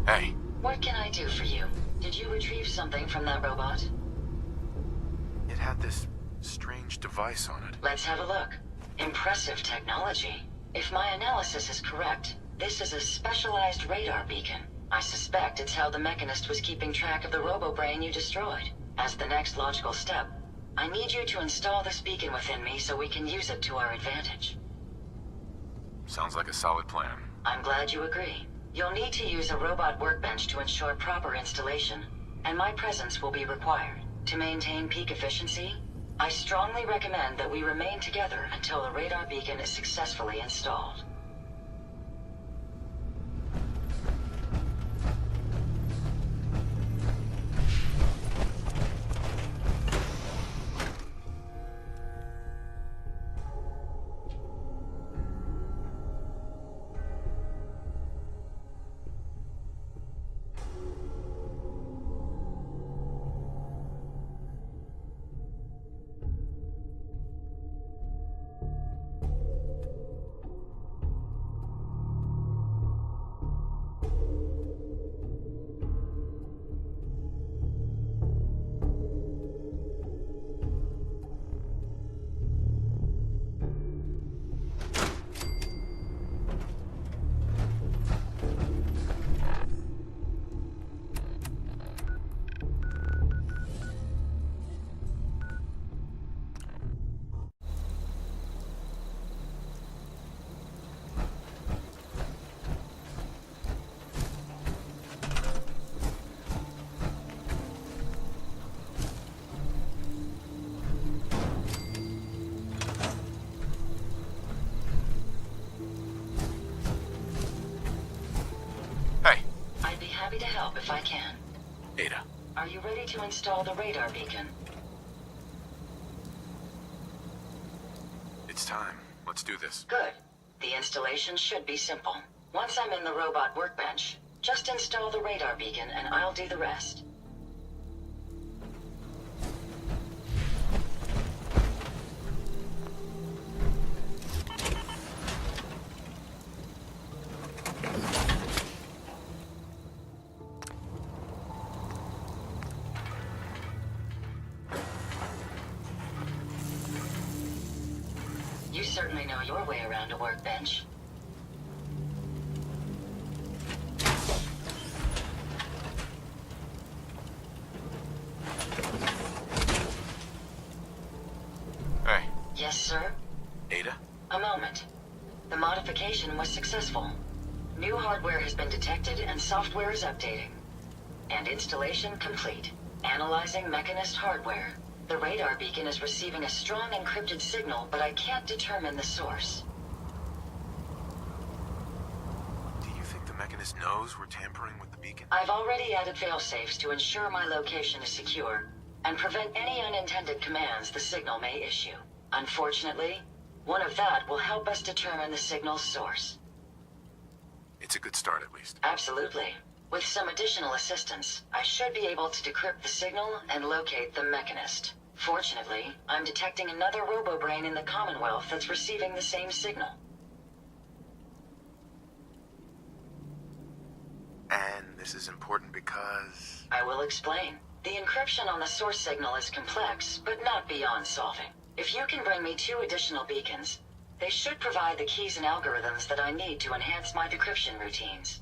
Hey. What can I do for you? Did you retrieve something from that robot? It had this strange device on it. Let's have a look. Impressive technology. If my analysis is correct, this is a specialized radar beacon. I suspect it's how the Mechanist was keeping track of the robo-brain you destroyed. As the next logical step, I need you to install this beacon within me so we can use it to our advantage. Sounds like a solid plan. I'm glad you agree. You'll need to use a robot workbench to ensure proper installation, and my presence will be required. To maintain peak efficiency, I strongly recommend that we remain together until the radar beacon is successfully installed. Happy to help if I can. Ada. Are you ready to install the radar beacon? It's time. Let's do this. Good. The installation should be simple. Once I'm in the robot workbench, just install the radar beacon and I'll do the rest. You certainly know your way around a workbench. Hey. Yes, sir? Ada? A moment. The modification was successful. New hardware has been detected and software is updating. And installation complete. Analyzing Mechanist hardware. The radar beacon is receiving a strong encrypted signal, but I can't determine the source. Do you think the Mechanist knows we're tampering with the beacon? I've already added failsafes to ensure my location is secure, and prevent any unintended commands the signal may issue. Unfortunately, one of that will help us determine the signal's source. It's a good start, at least. Absolutely. With some additional assistance, I should be able to decrypt the signal and locate the Mechanist. Fortunately, I'm detecting another robo-brain in the Commonwealth that's receiving the same signal. And this is important because... I will explain. The encryption on the source signal is complex, but not beyond solving. If you can bring me 2 additional beacons, they should provide the keys and algorithms that I need to enhance my decryption routines.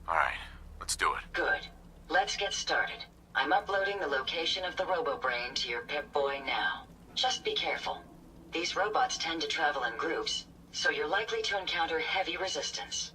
Alright, let's do it. Good. Let's get started. I'm uploading the location of the robo-brain to your Pip-Boy now. Just be careful. These robots tend to travel in groups, so you're likely to encounter heavy resistance.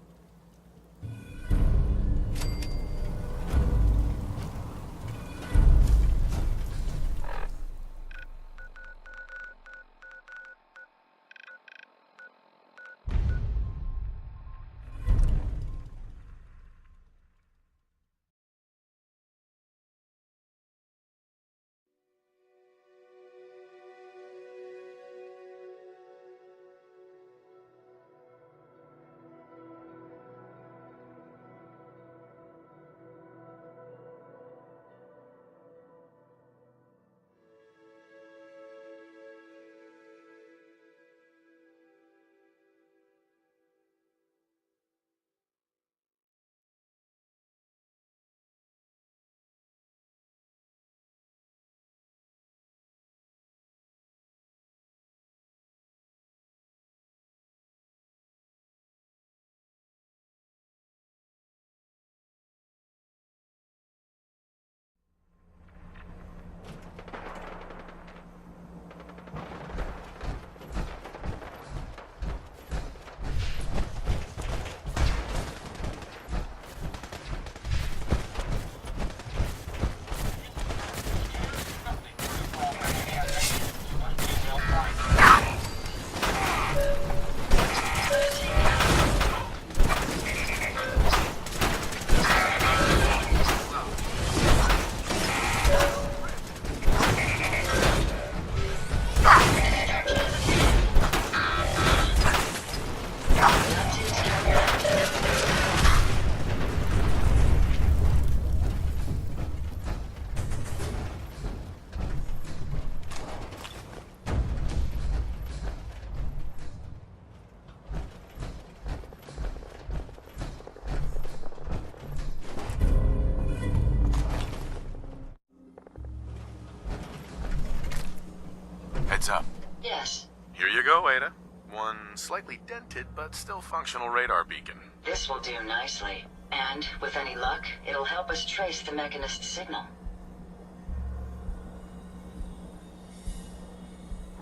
heads up. Yes. Here you go, Ada. One slightly dented but still functional radar beacon. This will do nicely. And, with any luck, it'll help us trace the Mechanist's signal.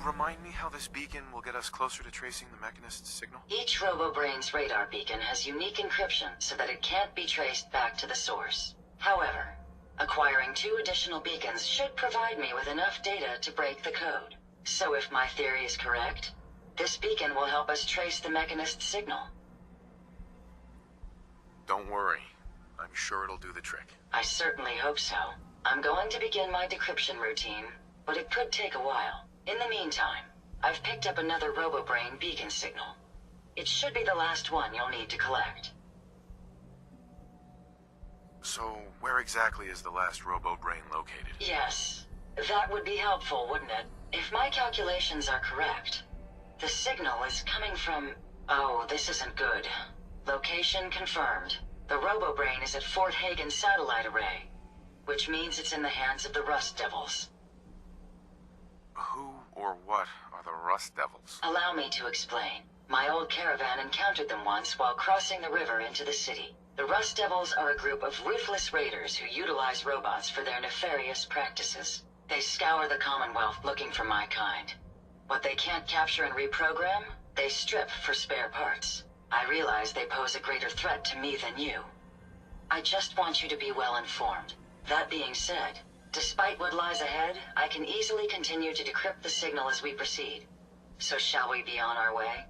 Remind me how this beacon will get us closer to tracing the Mechanist's signal? Each RoboBrain's radar beacon has unique encryption so that it can't be traced back to the source. However, acquiring 2 additional beacons should provide me with enough data to break the code. So if my theory is correct, this beacon will help us trace the Mechanist's signal. Don't worry. I'm sure it'll do the trick. I certainly hope so. I'm going to begin my decryption routine, but it could take a while. In the meantime, I've picked up another RoboBrain beacon signal. It should be the last one you'll need to collect. So, where exactly is the last RoboBrain located? Yes, that would be helpful, wouldn't it? If my calculations are correct, the signal is coming from... Oh, this isn't good. Location confirmed. The RoboBrain is at Fort Hagen Satellite Array, which means it's in the hands of the Rust Devils. Who or what are the Rust Devils? Allow me to explain. My old caravan encountered them once while crossing the river into the city. The Rust Devils are a group of ruthless raiders who utilize robots for their nefarious practices. They scour the Commonwealth looking for my kind. What they can't capture and reprogram, they strip for spare parts. I realize they pose a greater threat to me than you. I just want you to be well informed. That being said, despite what lies ahead, I can easily continue to decrypt the signal as we proceed. So shall we be on our way?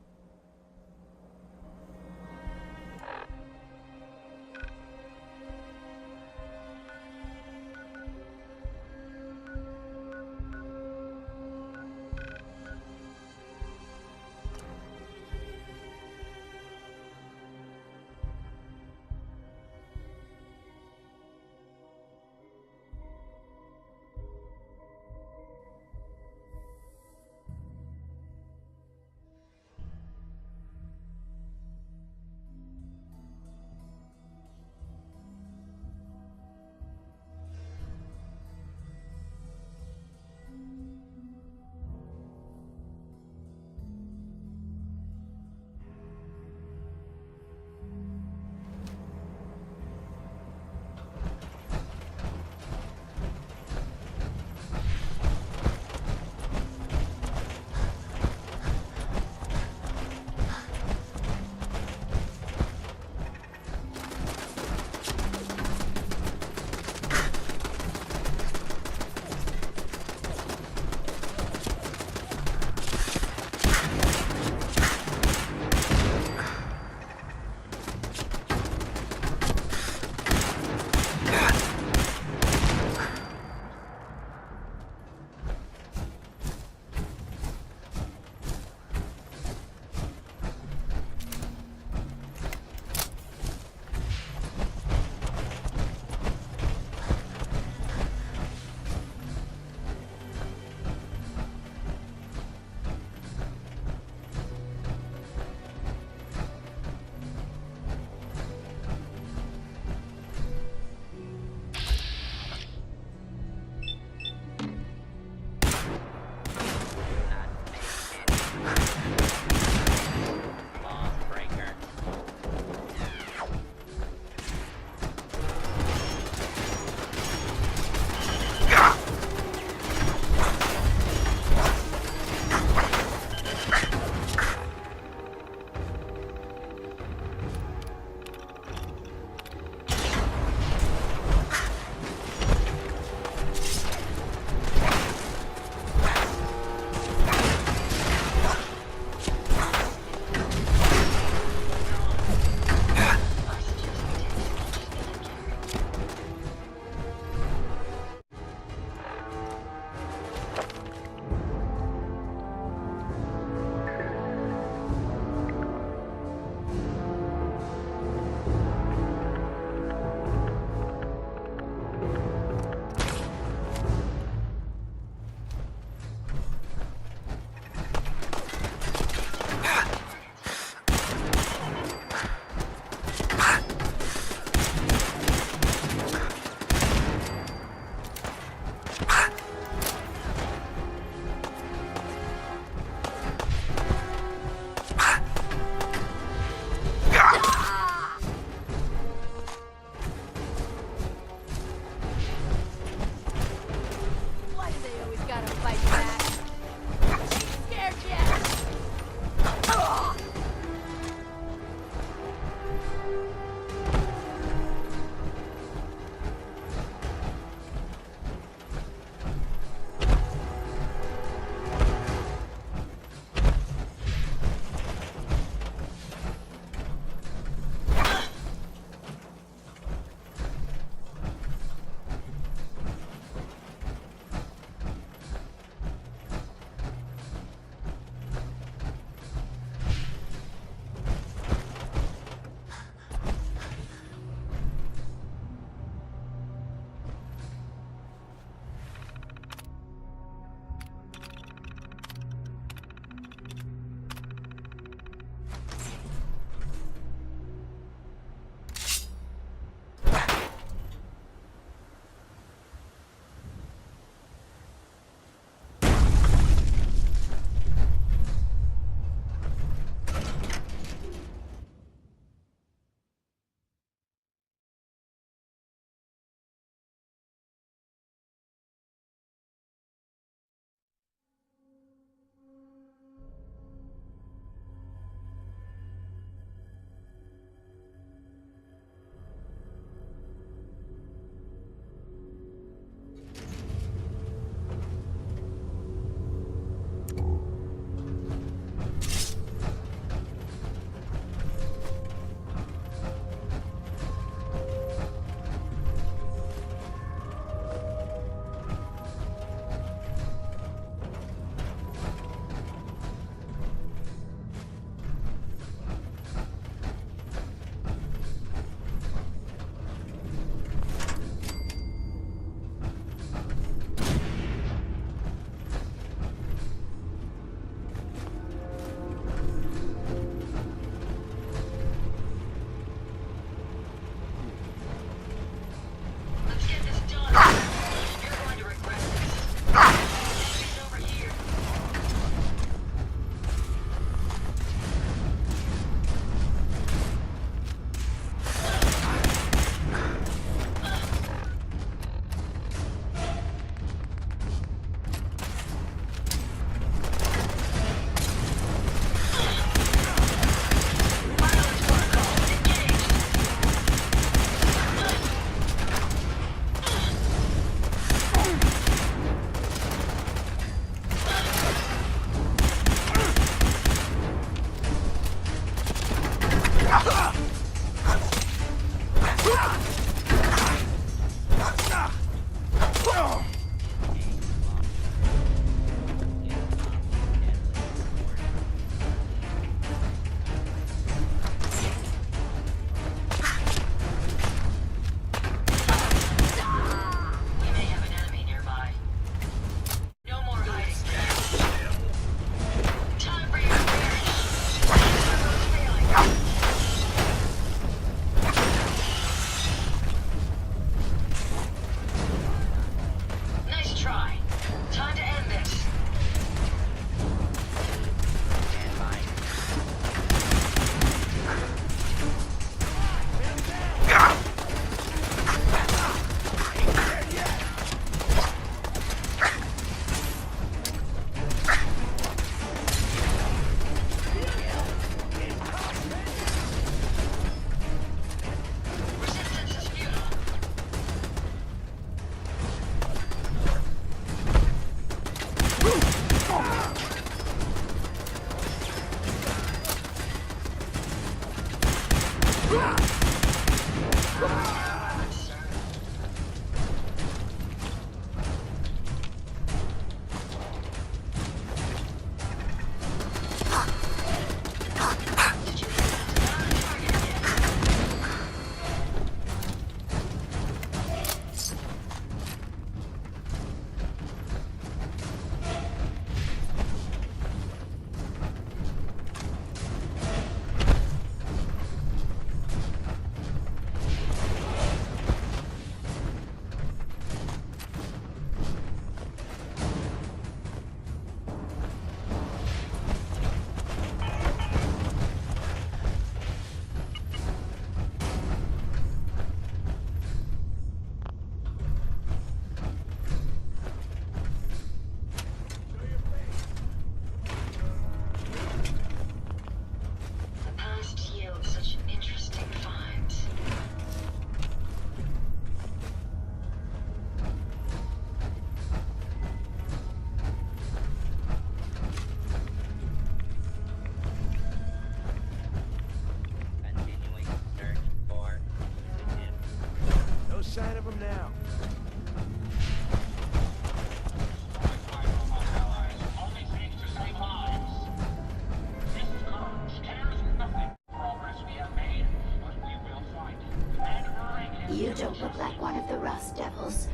You don't look like one of the Rust Devils.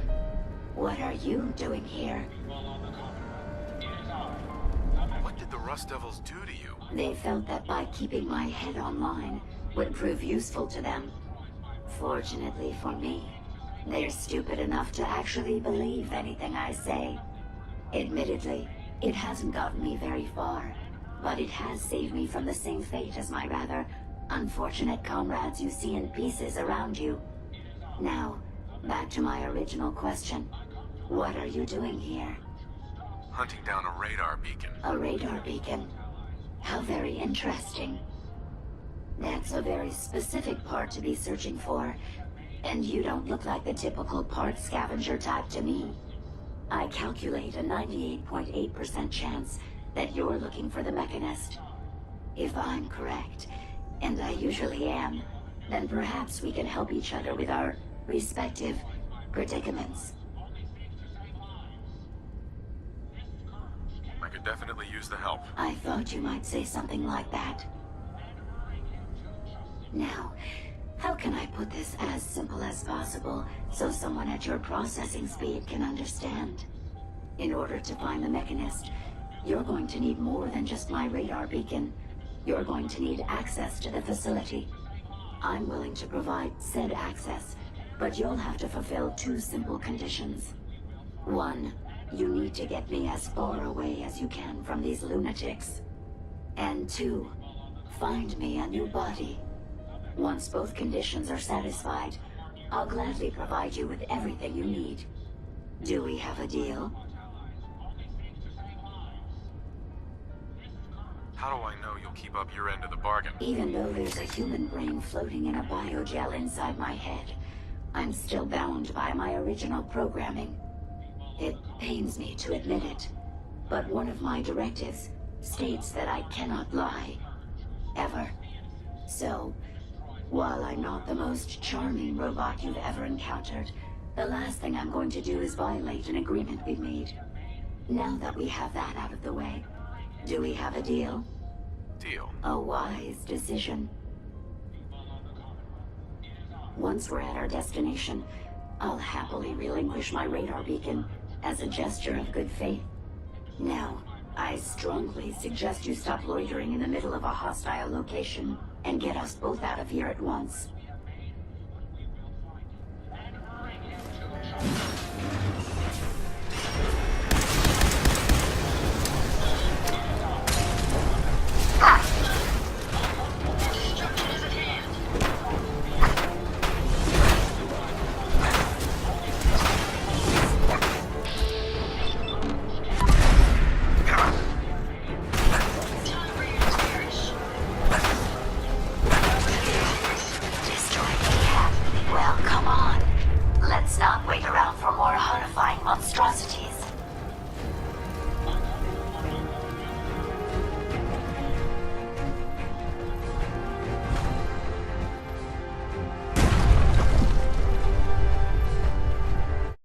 What are you doing here? What did the Rust Devils do to you? They felt that by keeping my head online would prove useful to them. Fortunately for me, they're stupid enough to actually believe anything I say. Admittedly, it hasn't gotten me very far, but it has saved me from the same fate as my rather unfortunate comrades you see in pieces around you. Now, back to my original question. What are you doing here? Hunting down a radar beacon. A radar beacon? How very interesting. That's a very specific part to be searching for, and you don't look like the typical part scavenger type to me. I calculate a 98.8% chance that you're looking for the Mechanist. If I'm correct, and I usually am, then perhaps we can help each other with our respective predicaments. I could definitely use the help. I thought you might say something like that. Now, how can I put this as simple as possible so someone at your processing speed can understand? In order to find the Mechanist, you're going to need more than just my radar beacon. You're going to need access to the facility. I'm willing to provide said access, but you'll have to fulfill two simple conditions. One, you need to get me as far away as you can from these lunatics. And two, find me a new body. Once both conditions are satisfied, I'll gladly provide you with everything you need. Do we have a deal? How do I know you'll keep up your end of the bargain? Even though there's a human brain floating in a biogel inside my head, I'm still bound by my original programming. It pains me to admit it, but one of my directives states that I cannot lie. Ever. So, while I'm not the most charming robot you've ever encountered, the last thing I'm going to do is violate an agreement we've made. Now that we have that out of the way, do we have a deal? Deal. A wise decision. Once we're at our destination, I'll happily relinquish my radar beacon as a gesture of good faith. Now, I strongly suggest you stop loitering in the middle of a hostile location and get us both out of here at once.